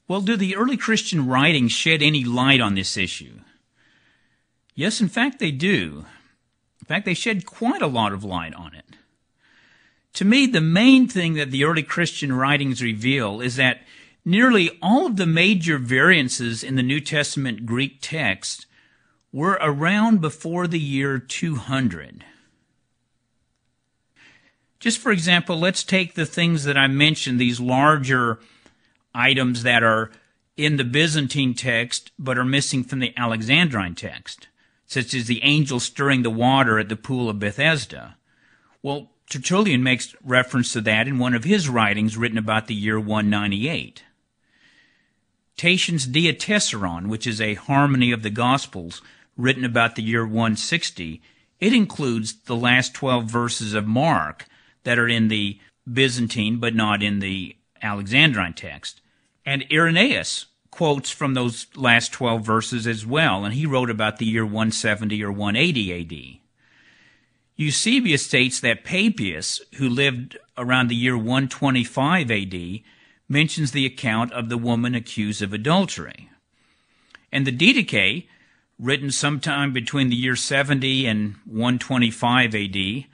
Well, do the early Christian writings shed any light on this issue? Yes, in fact, they do. In fact, they shed quite a lot of light on it. To me, the main thing that the early Christian writings reveal is that nearly all of the major variances in the New Testament Greek text were around before the year 200. Just for example, let's take the things that I mentioned, these larger items that are in the Byzantine text but are missing from the Alexandrine text, such as the angel stirring the water at the pool of Bethesda. Well, Tertullian makes reference to that in one of his writings written about the year 198. Tatian's Diatessaron, which is a harmony of the Gospels, written about the year 160, it includes the last 12 verses of Mark that are in the Byzantine but not in the Alexandrine text. And Irenaeus quotes from those last 12 verses as well, and he wrote about the year 170 or 180 A.D. Eusebius states that Papias, who lived around the year 125 A.D., mentions the account of the woman accused of adultery. And the Didache, written sometime between the year 70 and 125 A.D.,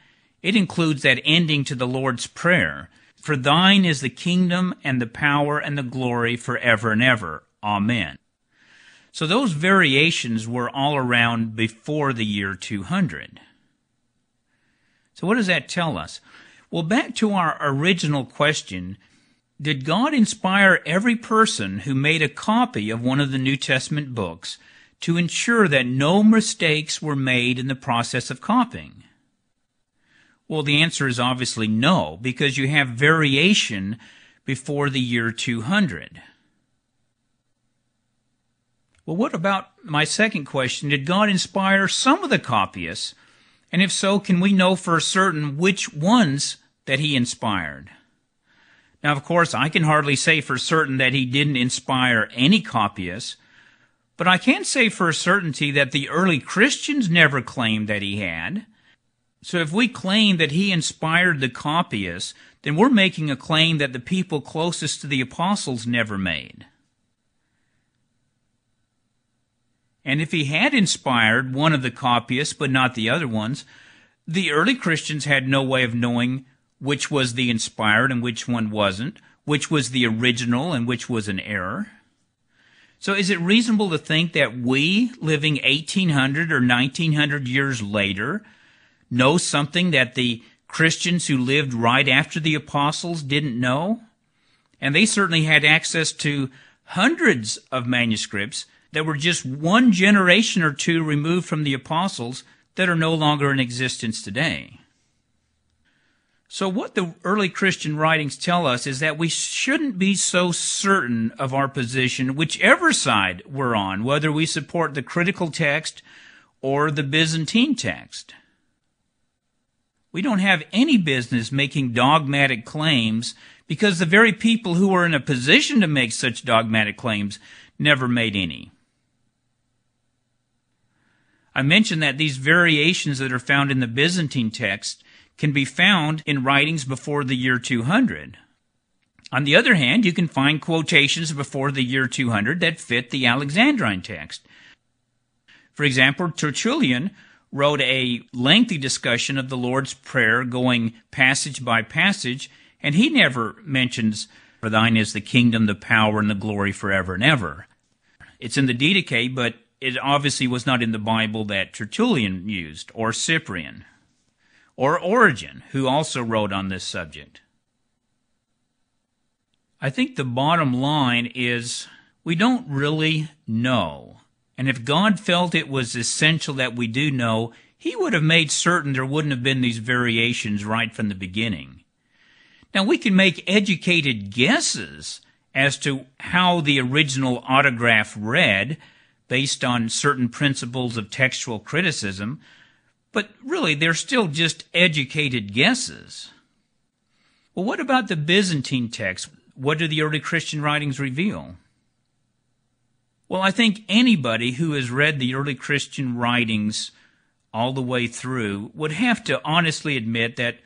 it includes that ending to the Lord's Prayer, "For thine is the kingdom and the power and the glory forever and ever. Amen." So those variations were all around before the year 200. So what does that tell us? Well, back to our original question, did God inspire every person who made a copy of one of the New Testament books to ensure that no mistakes were made in the process of copying? Well, the answer is obviously no, because you have variation before the year 200. Well, what about my second question? Did God inspire some of the copyists? And if so, can we know for certain which ones that he inspired? Now, of course, I can hardly say for certain that he didn't inspire any copyists, but I can say for a certainty that the early Christians never claimed that he had. So if we claim that he inspired the copyists, then we're making a claim that the people closest to the apostles never made. And if he had inspired one of the copyists but not the other ones, the early Christians had no way of knowing which was the inspired and which one wasn't, which was the original and which was an error. So is it reasonable to think that we, living 1800 or 1900 years later, know something that the Christians who lived right after the apostles didn't know? And they certainly had access to hundreds of manuscripts that were just one generation or two removed from the apostles that are no longer in existence today. So what the early Christian writings tell us is that we shouldn't be so certain of our position, whichever side we're on, whether we support the critical text or the Byzantine text. We don't have any business making dogmatic claims because the very people who are in a position to make such dogmatic claims never made any. I mentioned that these variations that are found in the Byzantine text can be found in writings before the year 200. On the other hand, you can find quotations before the year 200 that fit the Alexandrine text. For example, Tertullian wrote a lengthy discussion of the Lord's Prayer going passage by passage, and he never mentions, "For thine is the kingdom, the power, and the glory forever and ever." It's in the Didache, but it obviously was not in the Bible that Tertullian used, or Cyprian, or Origen, who also wrote on this subject. I think the bottom line is we don't really know. And if God felt it was essential that we do know, he would have made certain there wouldn't have been these variations right from the beginning. Now, we can make educated guesses as to how the original autograph read based on certain principles of textual criticism, but really they're still just educated guesses. Well, what about the Byzantine text? What do the early Christian writings reveal? Well, I think anybody who has read the early Christian writings all the way through would have to honestly admit that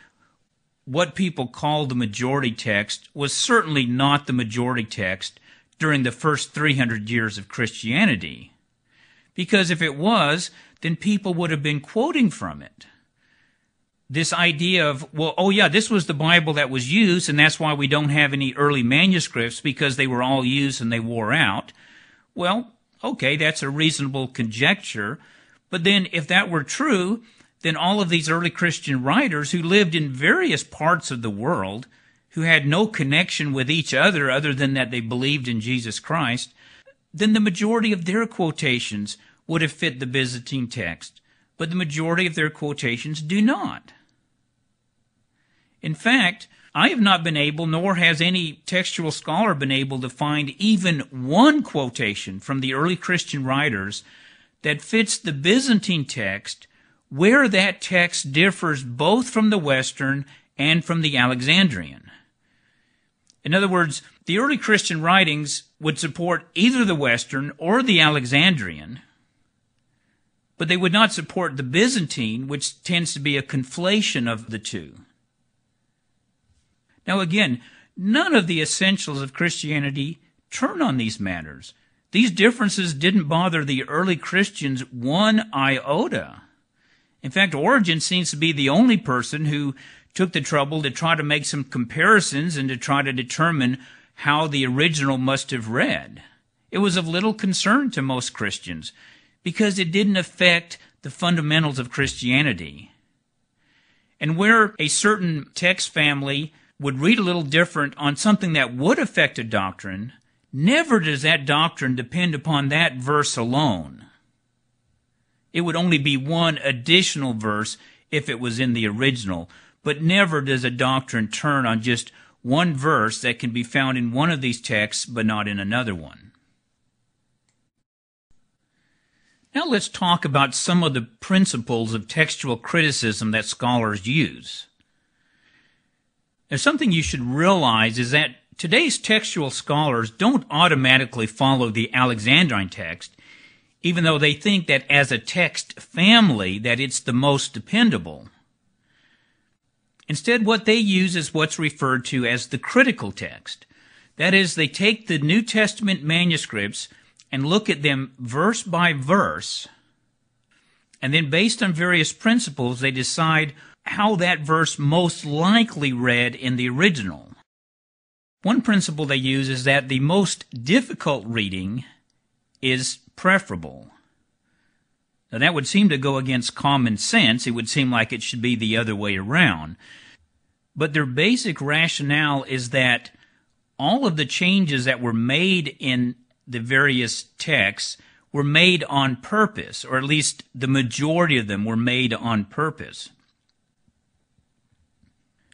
what people call the majority text was certainly not the majority text during the first 300 years of Christianity. Because if it was, then people would have been quoting from it. This idea of, well, oh yeah, this was the Bible that was used, and that's why we don't have any early manuscripts, because they were all used and they wore out. Well, okay, that's a reasonable conjecture. But then if that were true, then all of these early Christian writers who lived in various parts of the world, who had no connection with each other than that they believed in Jesus Christ, then the majority of their quotations would have fit the Byzantine text. But the majority of their quotations do not. In fact, I have not been able, nor has any textual scholar been able, to find even one quotation from the early Christian writers that fits the Byzantine text, where that text differs both from the Western and from the Alexandrian. In other words, the early Christian writings would support either the Western or the Alexandrian, but they would not support the Byzantine, which tends to be a conflation of the two. Now again, none of the essentials of Christianity turn on these matters. These differences didn't bother the early Christians one iota. In fact, Origen seems to be the only person who took the trouble to try to make some comparisons and to try to determine how the original must have read. It was of little concern to most Christians because it didn't affect the fundamentals of Christianity. And where a certain text family would read a little different on something that would affect a doctrine, never does that doctrine depend upon that verse alone. It would only be one additional verse if it was in the original, but never does a doctrine turn on just one verse that can be found in one of these texts but not in another one. Now let's talk about some of the principles of textual criticism that scholars use. Now, something you should realize is that today's textual scholars don't automatically follow the Alexandrine text, even though they think that as a text family that it's the most dependable. Instead, what they use is what's referred to as the critical text. That is, they take the New Testament manuscripts and look at them verse by verse, and then based on various principles, they decide how that verse most likely read in the original. One principle they use is that the most difficult reading is preferable. Now that would seem to go against common sense. It would seem like it should be the other way around. But their basic rationale is that all of the changes that were made in the various texts were made on purpose, or at least the majority of them were made on purpose.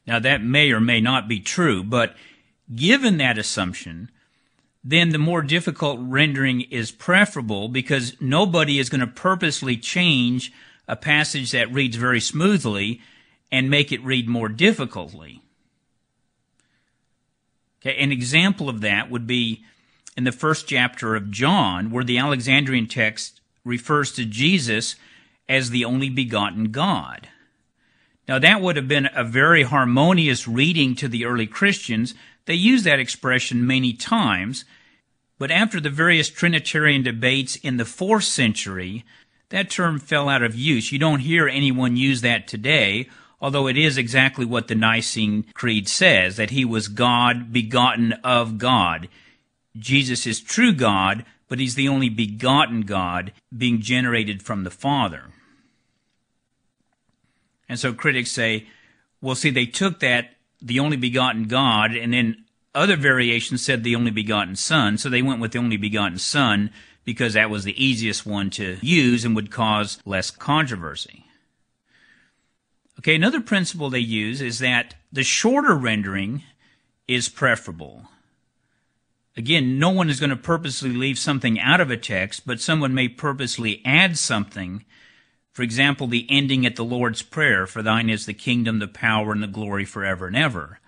Now that may or may not be true, but given that assumption, then the more difficult rendering is preferable because nobody is going to purposely change a passage that reads very smoothly and make it read more difficultly. Okay, an example of that would be in the first chapter of John, where the Alexandrian text refers to Jesus as the only begotten God. Now that would have been a very harmonious reading to the early Christians. They used that expression many times, but after the various Trinitarian debates in the 4th century, that term fell out of use. You don't hear anyone use that today, although it is exactly what the Nicene Creed says, that he was God, begotten of God. Jesus is true God, but he's the only begotten God, being generated from the Father. And so critics say, well, see, they took that, the only begotten God, and then other variations said the only begotten Son, so they went with the only begotten Son because that was the easiest one to use and would cause less controversy. Okay, another principle they use is that the shorter rendering is preferable. Again, no one is going to purposely leave something out of a text, but someone may purposely add something. For example, the ending at the Lord's Prayer, for thine is the kingdom, the power, and the glory forever and ever.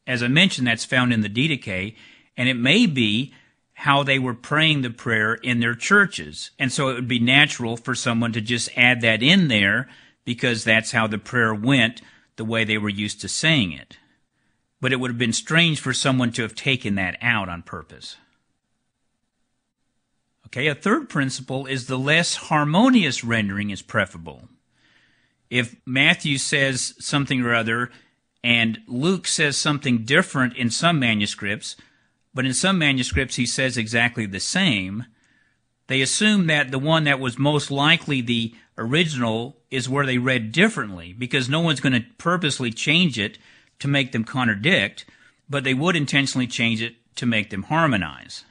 As I mentioned, that's found in the Didache, and it may be how they were praying the prayer in their churches. And so it would be natural for someone to just add that in there because that's how the prayer went, the way they were used to saying it. But it would have been strange for someone to have taken that out on purpose. Okay, a third principle is the less harmonious rendering is preferable. If Matthew says something or other and Luke says something different in some manuscripts, but in some manuscripts he says exactly the same, they assume that the one that was most likely the original is where they read differently, because no one's going to purposely change it to make them contradict, but they would intentionally change it to make them harmonize.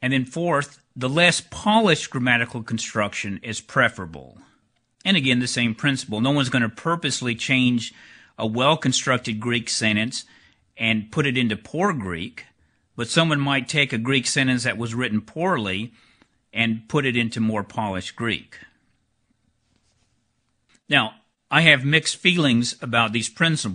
And then fourth, the less polished grammatical construction is preferable. And again, the same principle. No one's going to purposely change a well-constructed Greek sentence and put it into poor Greek, but someone might take a Greek sentence that was written poorly and put it into more polished Greek. Now, I have mixed feelings about these principles.